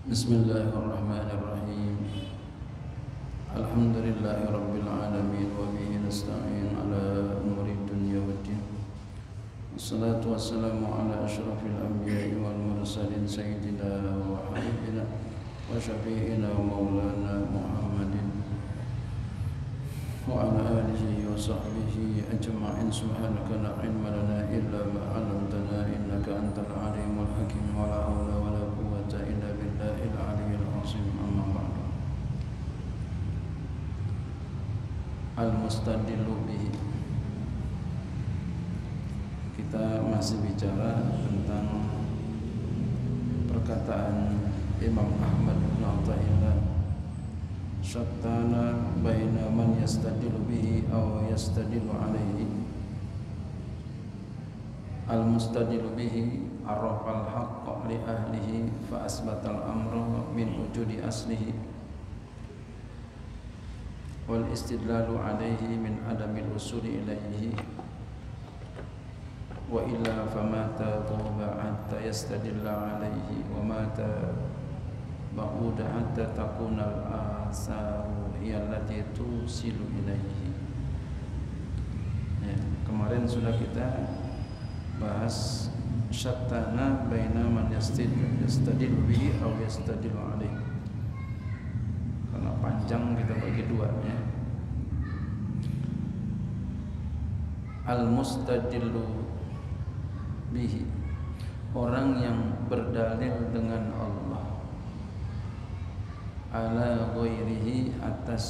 Bismillahirrahmanirrahim. Alhamdulillahi rabbil alamin wa bihi nasta'in ala umuri dunya waddin. Wassalatu wassalamu ala asyrafil anbiya'i wal mursalin sayyidina wa habibina wa syafi'ina wa maulana Muhammadin wa ala alihi wa sahbihi ajma'in. Subhanaka la ilma lana illa ma 'allamtana innaka antal alimul hakim. Wa la haula wa la quwwata illa billahil aliyyil azim. Amma ba'du. Al-mustadillu bihi. Kita masih bicara tentang perkataan Imam Ahmad bin Athaillah, syattana baina man yastadilu bihi aw yastadilu alaihi. Al-mustadilu bihi arafal haqqa li ahlihi fa asbatal amra min wujudi aslihi wal istidlalu alaihi min adamil usuli ilaihi wa illa famata dhuba hatta yastadilla alaihi wa mata ba'uda hatta takuna al-asaru iyallati tusilu ilaihi. Ya, kemarin sudah kita bahas syattana baina man yastadilu bihi aw yastadilu alaihi. Karena panjang kita bagi dua ya. Al-mustadillu bihi, orang yang berdalil dengan Allah, ala ghairihi, atas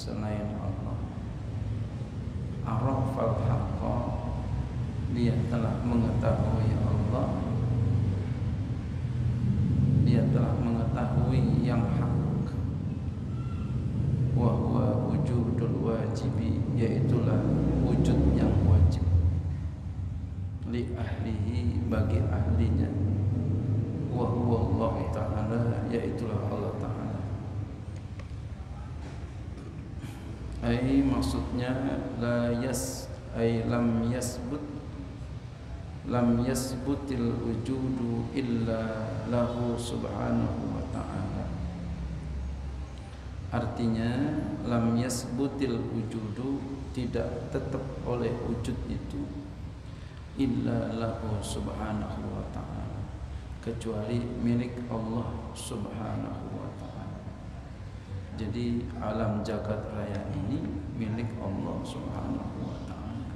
selain Allah. Arafal haqqa, dia telah mengetahui Allah, dia telah mengetahui yang hak. Wa huwa wujudul wajibi, yaitulah wujud yang wajib. Li ahlihi, bagi ahlinya. Wa huwa Allah Ta'ala, yaitulah Allah Ta'ala. Ai maksudnya lam yasbutil wujudu illa lahu subhanahu wa ta'ala. Artinya lam yasbutil wujudu, tidak tetap oleh wujud itu, illa lahu subhanahu wa ta'ala, kecuali milik Allah subhanahu wa ta'ala. Jadi alam jagat raya ini milik Allah subhanahu wa ta'ala.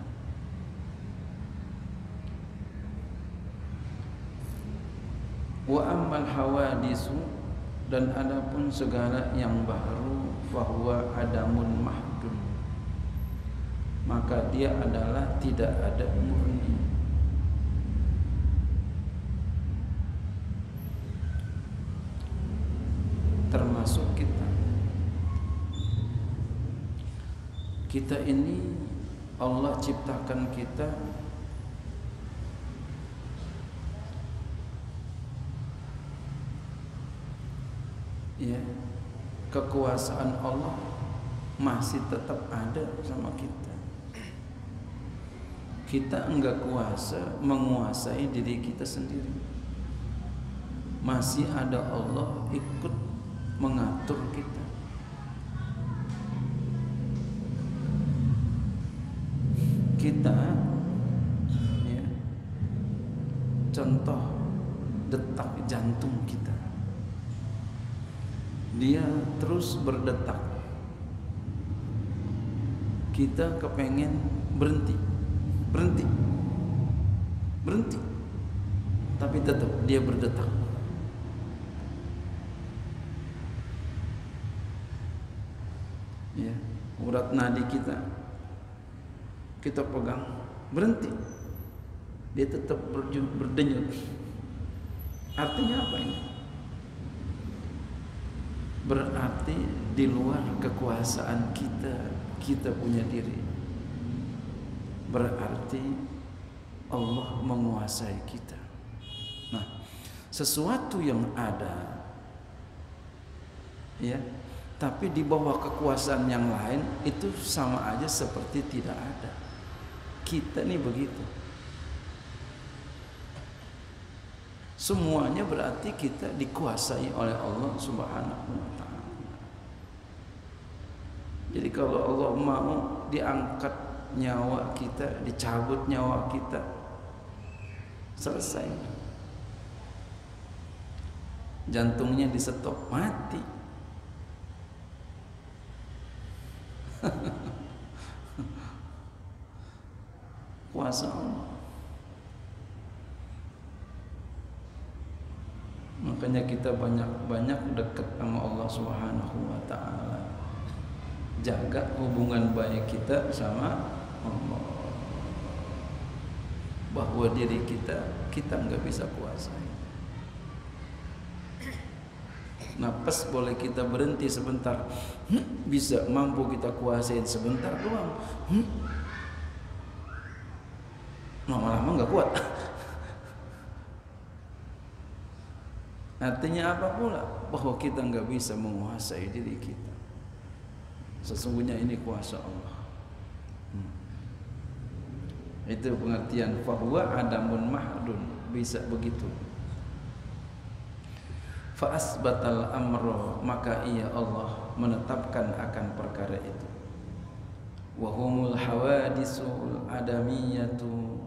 Wa ammal hawadisu, dan adapun segala yang baru, fahuwa adamun mahdun, maka dia adalah tidak ada murni. Termasuk kita ini Allah ciptakan kita ya, kekuasaan Allah masih tetap ada sama kita. Kita enggak kuasa menguasai diri kita sendiri. Masih ada Allah ikut mengatur kita. Kita ya, contoh detak jantung kita, dia terus berdetak. Kita kepengen berhenti, tapi tetap dia berdetak. Ya, urat nadi kita pegang, berhenti, dia tetap berdenyut. Artinya apa ini? Berarti di luar kekuasaan kita punya diri. Berarti Allah menguasai kita. Nah, sesuatu yang ada ya, tapi di bawah kekuasaan yang lain, itu sama aja seperti tidak ada. Kita nih begitu. Semuanya berarti kita dikuasai oleh Allah Subhanahu wa taala. Jadi kalau Allah mau diangkat nyawa kita, dicabut nyawa kita, selesai. Jantungnya disetop, mati. Kuasa Allah. Makanya kita banyak-banyak dekat sama Allah Subhanahu wa taala. Jaga hubungan baik kita sama Allah. Bahwa diri kita enggak bisa kuasai. Napas boleh kita berhenti sebentar, bisa mampu kita kuasain sebentar doang. Lama-lama enggak kuat. Artinya apa pula? Bahwa kita enggak bisa menguasai diri kita. Sesungguhnya ini kuasa Allah. Itu pengertian fahuwa adamun mahdun, bisa begitu. Fa asbatal amra, maka ia Allah menetapkan akan perkara itu. Wa humul hawadisul adamiyatu,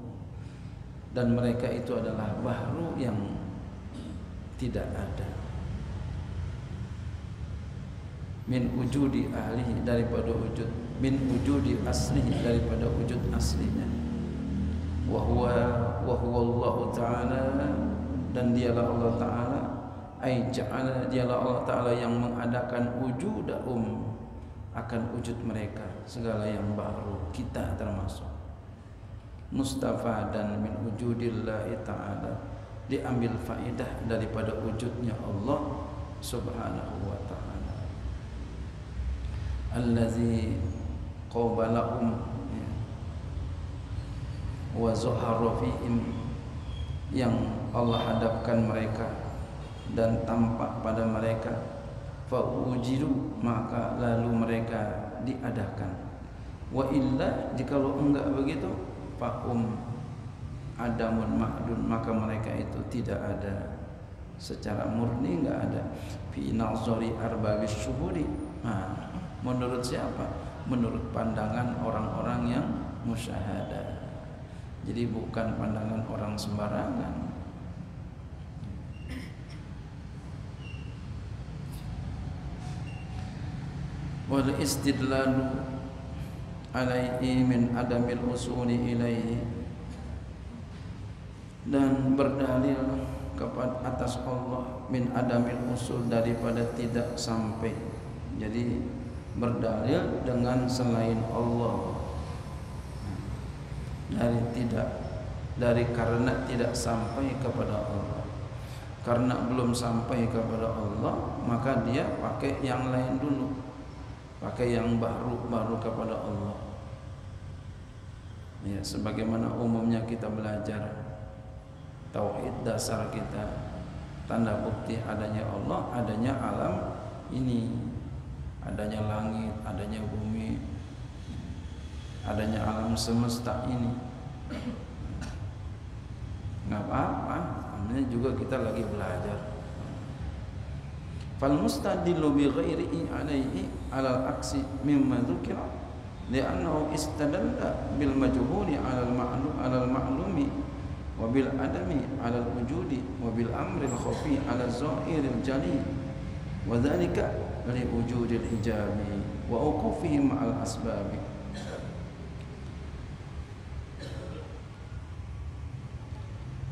dan mereka itu adalah bahru yang tidak ada. Min wujudi ahlihi, daripada wujud, min wujudi aslihi, daripada wujud aslinya. Wa huwa Allah taala, dan dialah Allah taala, ai ja'ala, dialah Allah taala yang mengadakan wujudahum, akan wujud mereka, segala yang baru, kita termasuk. Mustafa dan min wujudillahi taala, diambil faedah daripada wujudnya Allah Subhanahu wa taala. Allazi qabalahum wa zahara fihim, yang Allah hadapkan mereka dan tampak pada mereka. Fa ujiru, maka lalu mereka diadakan. Wa illa, jikalau enggak begitu, fahum adamun ma'dun, maka mereka itu tidak ada secara murni, enggak ada. Fi nazari arbabis syuhudi, menurut siapa? Menurut pandangan orang-orang yang musyahadah. Jadi bukan pandangan orang sembarangan. Wal istidlalu alaihi min adamil usuli ilaihi, dan berdalil kepada atas Allah min adamil usul, daripada tidak sampai. Jadi berdalil dengan selain Allah, dari karena tidak sampai kepada Allah. Karena belum sampai kepada Allah, maka dia pakai yang lain dulu, pakai yang baru kepada Allah. Ya, sebagaimana umumnya kita belajar tauhid dasar kita, tanda bukti adanya Allah, adanya alam ini, adanya langit, adanya bumi, adanya alam semesta ini. Nggak apa-apa, namanya juga kita lagi belajar. Fal mustadillu bi ghairihi alaihi alal aksi mimma dzukira, li'annahu istadalla bil majhuli alal ma'lumi wa bil adami alal wujudi wa bil amril khafi alal zahiril jali, wa dzalika li wujudil hijabi wa uqufihi ma'al asbabi.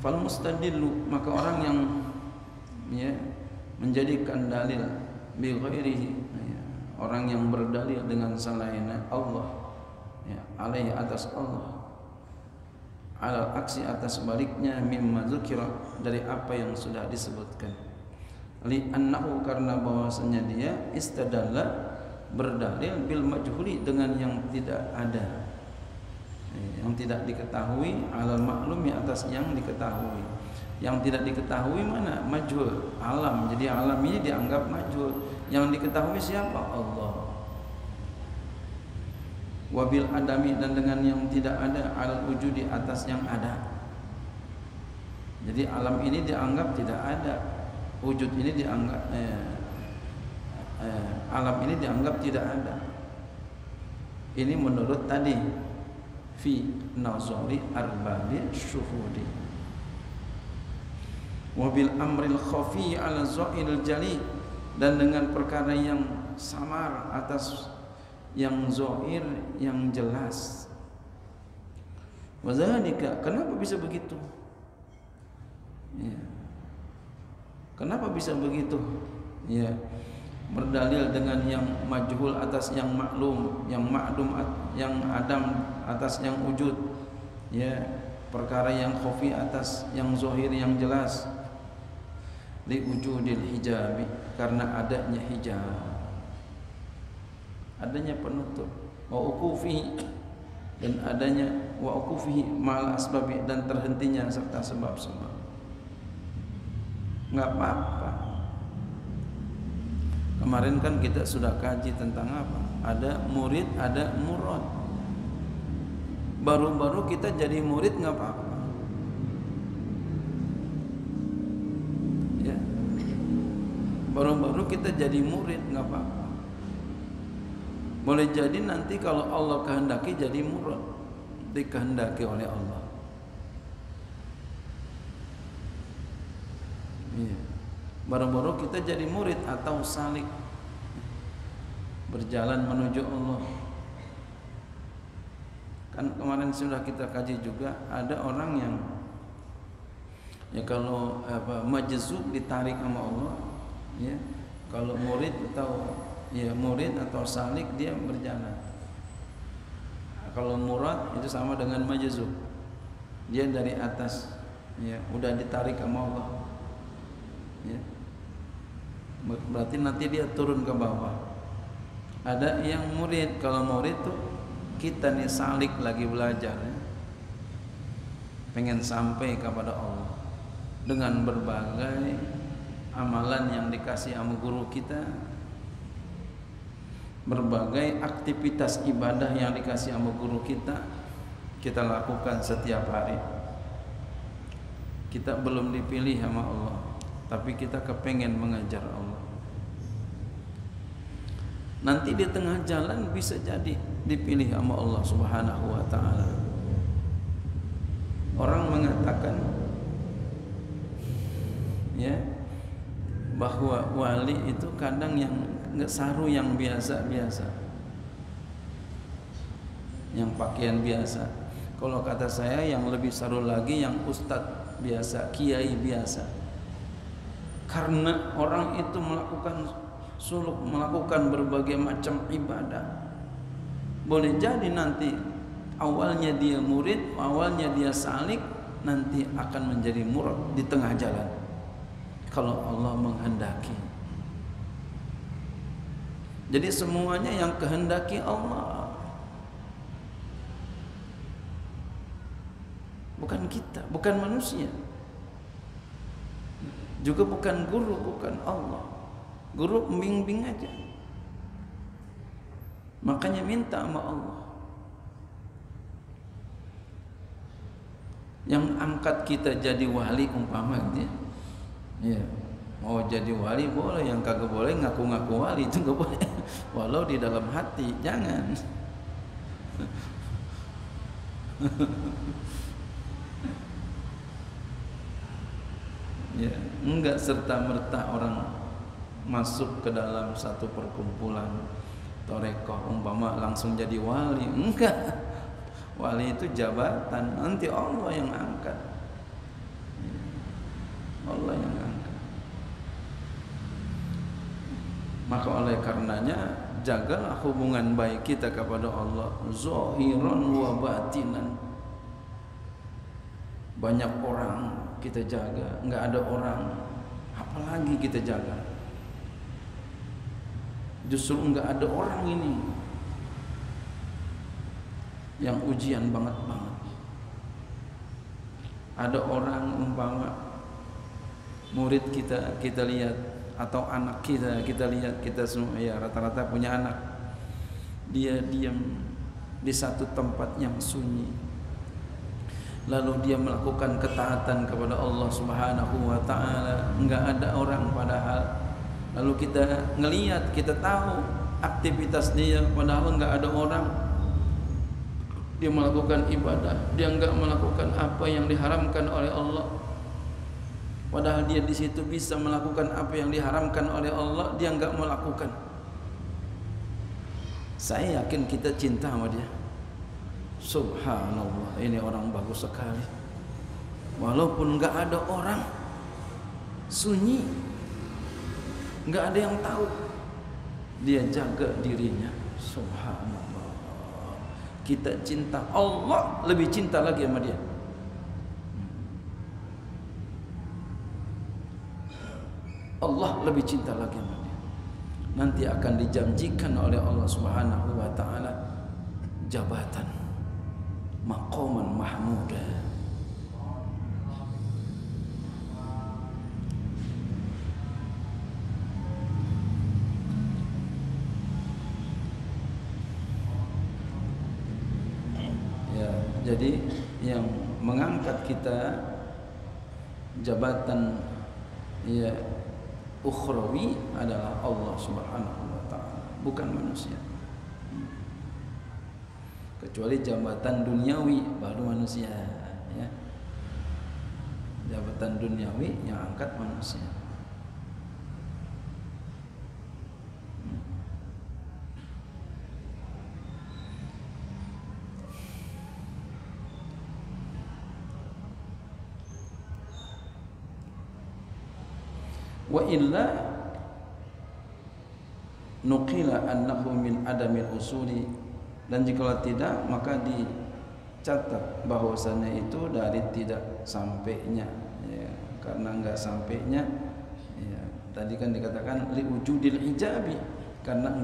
Fal mustadillu, maka orang yang menjadikan dalil bi ghairihi, orang yang berdalil dengan selain Allah, alaihi, atas Allah, alal aksi, atas baliknya, mimma dzukira, dari apa yang sudah disebutkan. Li annahu, karena bahwasanya dia istadalla, berdalil bil majhuli, dengan yang tidak ada, yang tidak diketahui, alal maklumi, atas yang diketahui. Yang tidak diketahui mana? Majhul, alam. Jadi alam ini dianggap majhul. Yang diketahui siapa? Allah. Wabil adami, dan dengan yang tidak ada, alal wujudi, atas yang ada. Jadi alam ini dianggap tidak ada, wujud ini dianggap alam ini dianggap tidak ada. Ini menurut tadi fi nazari arbabi syuhudi. Wa bil amril khafi ala zahiril jali, dan dengan perkara yang samar atas yang zahir yang jelas. Wa zalika, kenapa bisa begitu? Ya. Kenapa bisa begitu? Ya, berdalil dengan yang majhul atas yang maklum, yang ma'dum yang adam atas yang wujud. Ya, perkara yang khafi atas yang zahir yang jelas. Li wujudil hijabi, karena adanya hijab, adanya penutup, wa uqufihi, dan adanya wa uqufihi mal asbabi, dan terhentinya serta sebab-sebab. Enggak apa-apa. Kemarin kan kita sudah kaji tentang apa? Ada murid, ada murad. Baru-baru kita jadi murid enggak apa-apa. Ya. Baru-baru kita jadi murid enggak apa-apa. Boleh jadi nanti kalau Allah kehendaki jadi murad, dikehendaki oleh Allah. Iya. Baru-baru kita jadi murid atau salik, berjalan menuju Allah. Kan kemarin sudah kita kaji juga, ada orang yang ya kalau majzub ditarik sama Allah, ya. Kalau murid atau salik dia berjalan. Kalau murad itu sama dengan majzub, dia dari atas, ya, udah ditarik sama Allah. Ya. Berarti nanti dia turun ke bawah. Ada yang murid, kalau murid tuh kita nih salik lagi belajar, ya. Pengen sampai kepada Allah dengan berbagai amalan yang dikasih sama guru kita, berbagai aktivitas ibadah yang dikasih sama guru kita lakukan setiap hari. Kita belum dipilih sama Allah, tapi kita kepengen mengajar Allah. Nanti di tengah jalan bisa jadi dipilih sama Allah Subhanahu wa ta'ala. Orang mengatakan, ya, bahwa wali itu kadang yang saru yang biasa-biasa, yang pakaian biasa. Kalau kata saya yang lebih saru lagi yang ustadz biasa, kiai biasa. Karena orang itu melakukan suluk, melakukan berbagai macam ibadah. Boleh jadi nanti awalnya dia murid, awalnya dia salik, nanti akan menjadi murad di tengah jalan kalau Allah menghendaki. Jadi semuanya yang kehendaki Allah, bukan kita, bukan manusia, juga bukan guru, bukan Allah. Guru membimbing aja. Makanya minta sama Allah. Yang angkat kita jadi wali umpama gitu ya. Mau jadi wali boleh, yang kagak boleh ngaku-ngaku wali itu enggak boleh. Walau di dalam hati, jangan. Ya, enggak serta-merta orang masuk ke dalam satu perkumpulan torekoh umpama langsung jadi wali. Enggak. Wali itu jabatan, nanti Allah yang angkat. Allah yang angkat. Maka oleh karenanya jagalah hubungan baik kita kepada Allah, zahiran wa batinan. Banyak orang kita jaga, enggak ada orang, apalagi kita jaga. Justru enggak ada orang ini yang ujian banget. Ada orang umpama murid kita lihat, atau anak kita lihat, kita semua ya rata-rata punya anak, dia diam di satu tempat yang sunyi, lalu dia melakukan ketaatan kepada Allah Subhanahu wa taala, enggak ada orang padahal, lalu kita ngelihat, kita tahu aktivitas dia padahal enggak ada orang, dia melakukan ibadah, dia enggak melakukan apa yang diharamkan oleh Allah, padahal dia di situ bisa melakukan apa yang diharamkan oleh Allah, dia enggak melakukan. Saya yakin kita cinta sama dia. Subhanallah, ini orang bagus sekali. Walaupun enggak ada orang, sunyi, enggak ada yang tahu, dia jaga dirinya. Subhanallah. Kita cinta Allah, lebih cinta lagi sama dia. Allah lebih cinta lagi sama dia. Nanti akan dijanjikan oleh Allah Subhanahu wa taala jabatan, maqaman mahmuda. Ya, jadi yang mengangkat kita jabatan ya ukhrawi adalah Allah Subhanahu wa taala, bukan manusia. Kecuali jabatan duniawi baru manusia, ya. Jabatan duniawi yang angkat manusia. Wa illa nuqila annahu min adamil usuli, dan jika tidak maka dicatat bahwasanya itu dari tidak sampainya, ya, karena enggak sampainya, ya, tadi kan dikatakan li wujudil hijabi, karena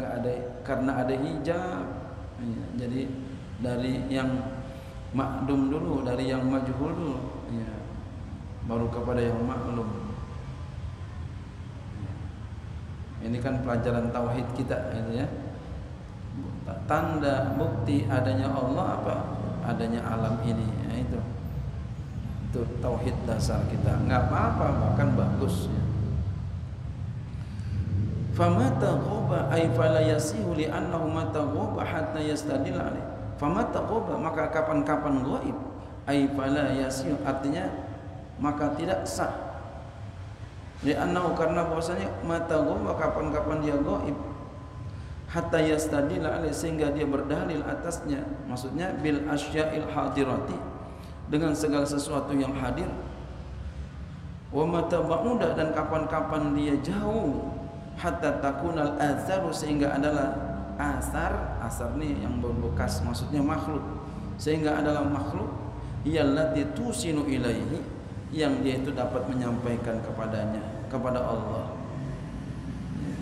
ada hijab, ya, jadi dari yang makdum dulu, dari yang majhul dulu, ya, baru kepada yang maklum. Ini kan pelajaran tauhid kita, gitu ya. Tanda bukti adanya Allah apa? Adanya alam ini, ya, itu tauhid dasar kita. Enggak apa-apa, bahkan bagus, ya. Famata ghaba ay fala yasihu li annahu mata ghaba hatta yastadil alaih. Famata ghaba, maka kapan-kapan ghaib, ay fala yasihu, artinya maka tidak sah. Li'annahu, karena bahwasanya mata ghaba, kapan-kapan dia ghaib, hatta yastadila alaih, sehingga dia berdalil atasnya, maksudnya bil asya'il hadirati, dengan segala sesuatu yang hadir. Wa mata ba'uda, dan kapan-kapan dia jauh, hatta takunal atharu, sehingga adalah asar nih yang berbekas, maksudnya makhluk, sehingga adalah makhluk yallati tusinu ilaihi, yang dia itu dapat menyampaikan kepadanya, kepada Allah, ya.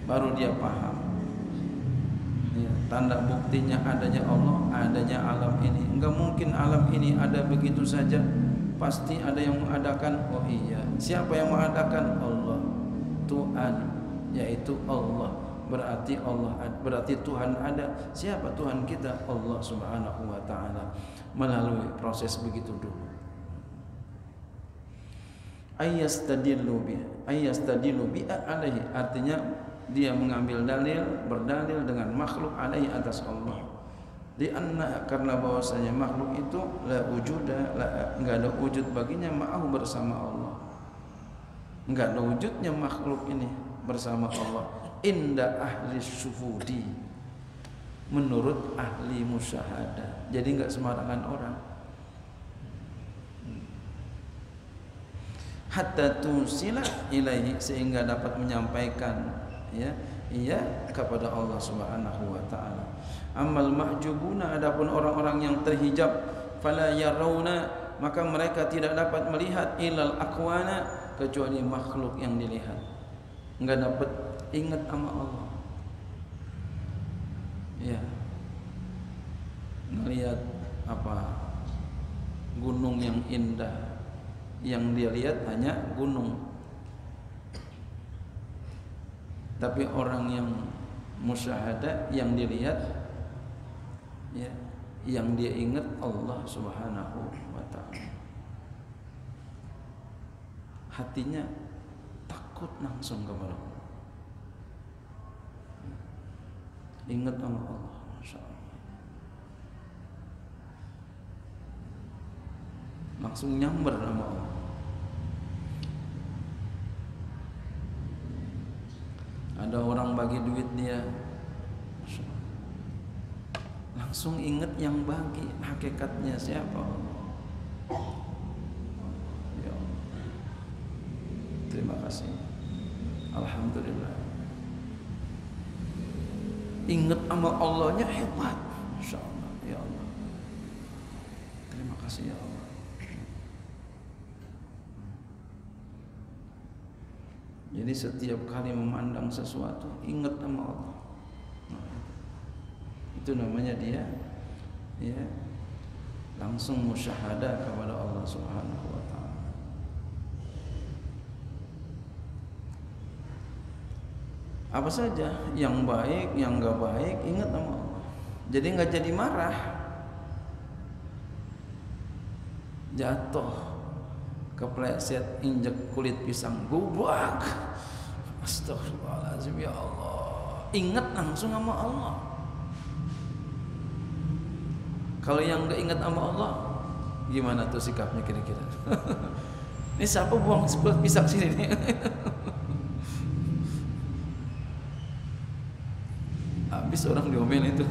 Baru dia paham, ya, tanda buktinya adanya Allah, adanya alam ini. Enggak mungkin alam ini ada begitu saja, pasti ada yang mengadakan. Oh iya, siapa yang mengadakan? Allah, Tuhan, yaitu Allah. Berarti Tuhan ada. Siapa Tuhan kita? Allah Subhanahu wa taala, melalui proses begitu dulu. Ayastadilu bi alaihi, artinya dia mengambil dalil, berdalil dengan makhluk alaihi, atas Allah. Lianna, karena bahwasanya makhluk itu la wujuda, enggak ada wujud baginya, ma'ahu, bersama Allah. Enggak ada wujudnya makhluk ini bersama Allah. Inda ahli syuhudi, menurut ahli musyahadah. Jadi enggak sembarangan orang. Hatta tusila ilaihi, sehingga dapat menyampaikan, ya, ia kepada Allah Subhanahu wa taala. Amal mahjubuna, adapun orang-orang yang terhijab, fala yarawna, maka mereka tidak dapat melihat ilal akwana, kecuali makhluk yang dilihat. Enggak dapat ingat sama Allah, ya, melihat apa, gunung yang indah, yang dia lihat hanya gunung. Tapi orang yang musyahadah, yang dilihat, ya, yang dia ingat Allah Subhanahu wa ta'ala. Hatinya takut langsung kepada Allah. Ingat sama Allah, Masya Allah. Langsung nyamber sama Allah. Ada orang bagi duit dia, langsung ingat yang bagi, hakikatnya siapa? Ya Allah. Terima kasih. Alhamdulillah. Ingat sama Allahnya hebat, Masya Allah. Ya Allah. Terima kasih ya Allah. Jadi setiap kali memandang sesuatu ingat sama Allah. Itu namanya dia ya langsung musyahadah kepada Allah Subhanahu wa ta'ala. Apa saja yang baik, yang enggak baik, ingat sama Allah. Jadi enggak jadi marah. Jatuh, kepleset, injek kulit pisang, gubrak. Astagfirullahaladzim, ya Allah. Ingat langsung sama Allah. Kalau yang enggak ingat sama Allah, gimana tuh sikapnya kira-kira? Ini siapa buang kulit pisang sini nih? Habis orang diomelin itu.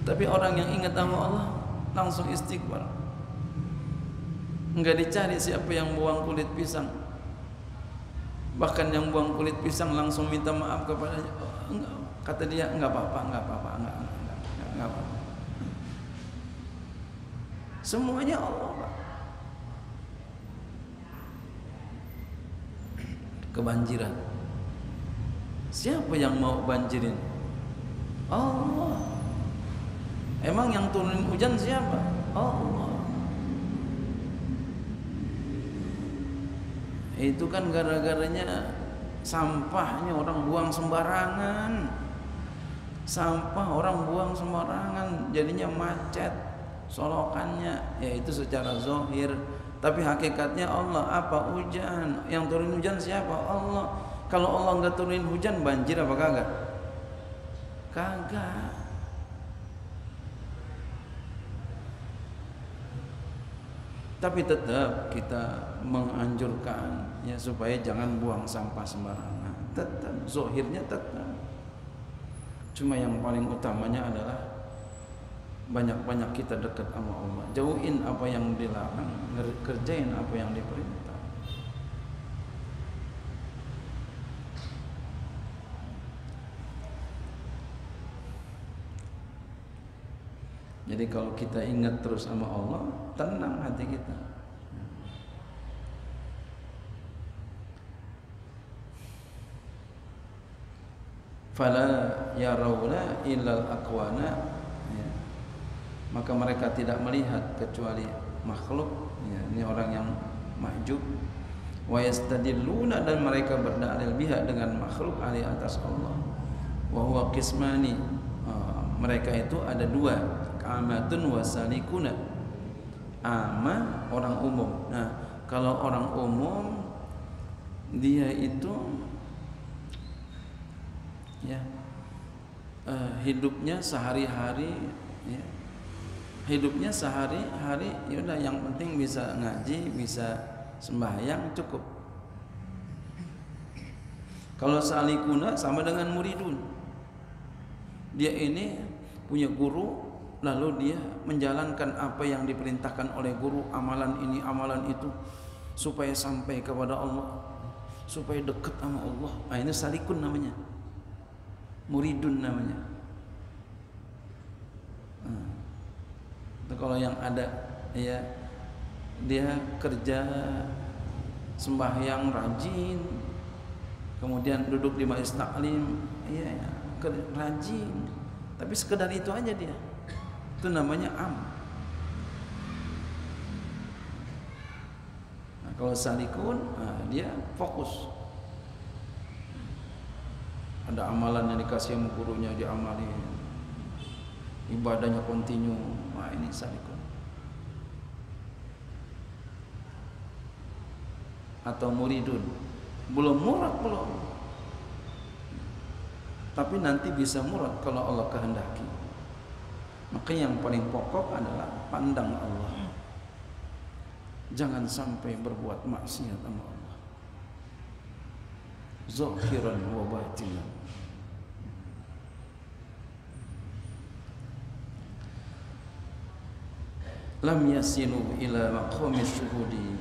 Tapi orang yang ingat sama Allah langsung istighfar. Enggak dicari siapa yang buang kulit pisang. Bahkan yang buang kulit pisang langsung minta maaf kepadanya. Kata dia enggak apa-apa, enggak apa-apa, enggak apa-apa. Semuanya Allah, Pak. Kebanjiran. Siapa yang mau banjirin? Allah. Emang yang turunin hujan siapa? Allah. Itu kan gara-garanya sampahnya orang buang sembarangan. Sampah orang buang sembarangan, jadinya macet solokannya. Ya itu secara zahir. Tapi hakikatnya Allah apa? Hujan. Yang turun hujan siapa? Allah. Kalau Allah enggak turunin hujan, banjir apa kagak? Kagak. Tapi tetap kita menganjurkan ya supaya jangan buang sampah sembarangan. Tetap zahirnya tetap. Cuma yang paling utamanya adalah banyak-banyak kita dekat sama Allah. Jauhin apa yang dilarang, kerjain apa yang diperintah. Jadi kalau kita ingat terus sama Allah, tenang hati kita. Fala yarawna illal aqwana, ya. Maka mereka tidak melihat kecuali makhluk, ya. Ini orang yang mahjub. Wa yastadilluna, dan mereka berdalil biha dengan makhluk ali atas Allah. Wa huwa qismani, mereka itu ada dua, amatun wasalikuna. Ama orang umum. Nah, kalau orang umum dia itu ya hidupnya sehari-hari, ya, hidupnya sehari-hari ya udah, yang penting bisa ngaji, bisa sembahyang, cukup. Kalau salikuna sama dengan muridun. Dia ini punya guru, lalu dia menjalankan apa yang diperintahkan oleh guru, amalan ini, amalan itu, supaya sampai kepada Allah, supaya dekat sama Allah. Nah, ini salikun namanya. Muridun namanya. Kalau yang ada ya dia kerja sembahyang rajin, kemudian duduk di majelis taklim, ya, rajin, tapi sekedar itu aja dia. Itu namanya am. Nah, kalau salikun, dia fokus. Ada amalan yang dikasih sama gurunya diamali, ibadahnya kontinu. Wah, ini salikun. Atau muridun, belum murad belum, tapi nanti bisa murad kalau Allah kehendaki. Maka yang paling pokok adalah pandang Allah. Jangan sampai berbuat maksiat sama Allah, zahiran wa batinan. Lam yasilu ila maqamis syuhudi,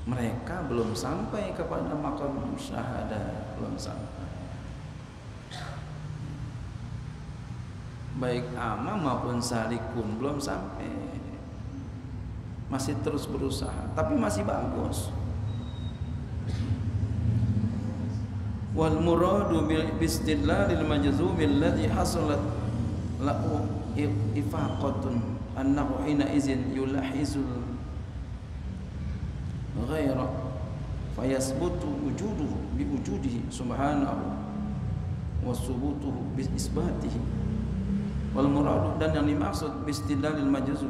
mereka belum sampai kepada maqam syahadah, belum sampai. Baik ama maupun salikun belum sampai, masih terus berusaha, tapi masih bagus. Wal muradu bil istidlalil majzumil ladzi hasalat lahu ifaqatun annahu hina izin yulahizul ghaira fayasbutu wujuduhu bi wujudihi subhanahu wa subutuhu bi isbatihi. Wal muradu, dan yang dimaksud bistidlalil majzub,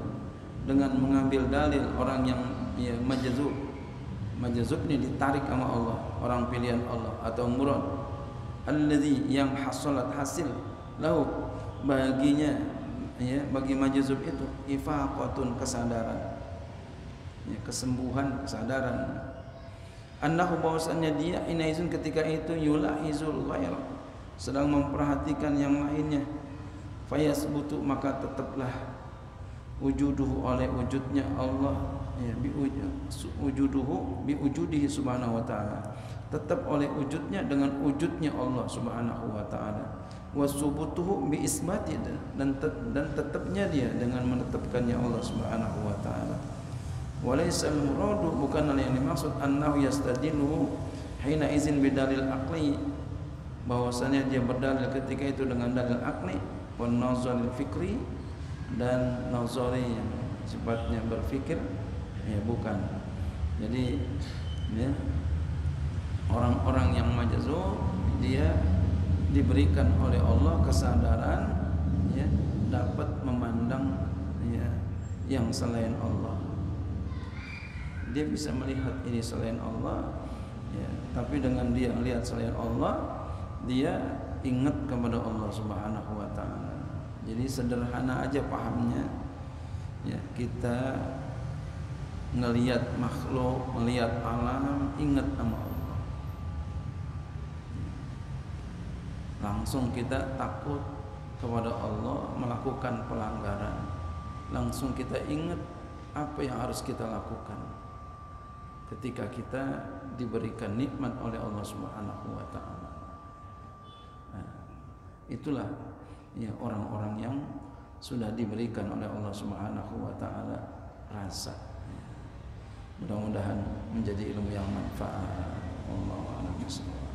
dengan mengambil dalil orang yang ya majzub. Majzub ini ditarik sama Allah, orang pilihan Allah, atau murad alladzi yang hasalat hasil lahu baginya, ya, bagi majzub itu ifaqatun kesadaran, ya, kesembuhan, kesadaran. Annahu, bahwasannya dia inaizun ketika itu yulahizul ghair, sedang memperhatikan yang lainnya. Fayasbutu, maka tetaplah wujuduhu, oleh wujudnya Allah, ya, wujuduhu bi wujudihi subhanahu wa ta'ala, tetap oleh wujudnya dengan wujudnya Allah subhanahu wa ta'ala. Wasubutuhu bi isbati, dan tetapnya dia dengan menetapkannya Allah subhanahu wa ta'ala. Walaisal muradu, bukan yang dimaksud annahu yastadilu hina izin bidalil aqli, bahwasanya dia berdalil ketika itu dengan dalil aqli, wan nazaril fikri, dan nazari yang sifatnya berfikir, ya, bukan. Jadi, ya, orang-orang yang majzub dia diberikan oleh Allah kesadaran, ya, dapat memandang, ya, yang selain Allah. Dia bisa melihat ini selain Allah, ya, tapi dengan dia melihat selain Allah, dia ingat kepada Allah subhanahu wa ta'ala. Jadi sederhana aja pahamnya, ya, kita ngelihat makhluk, melihat alam, ingat sama Allah, langsung kita takut kepada Allah, melakukan pelanggaran, langsung kita ingat apa yang harus kita lakukan ketika kita diberikan nikmat oleh Allah subhanahu wa ta'ala. Nah, itulah, ya, orang-orang yang sudah diberikan oleh Allah subhanahu wa ta'ala rasa. Mudah-mudahan menjadi ilmu yang manfaat. Wallahu a'lam bishawab.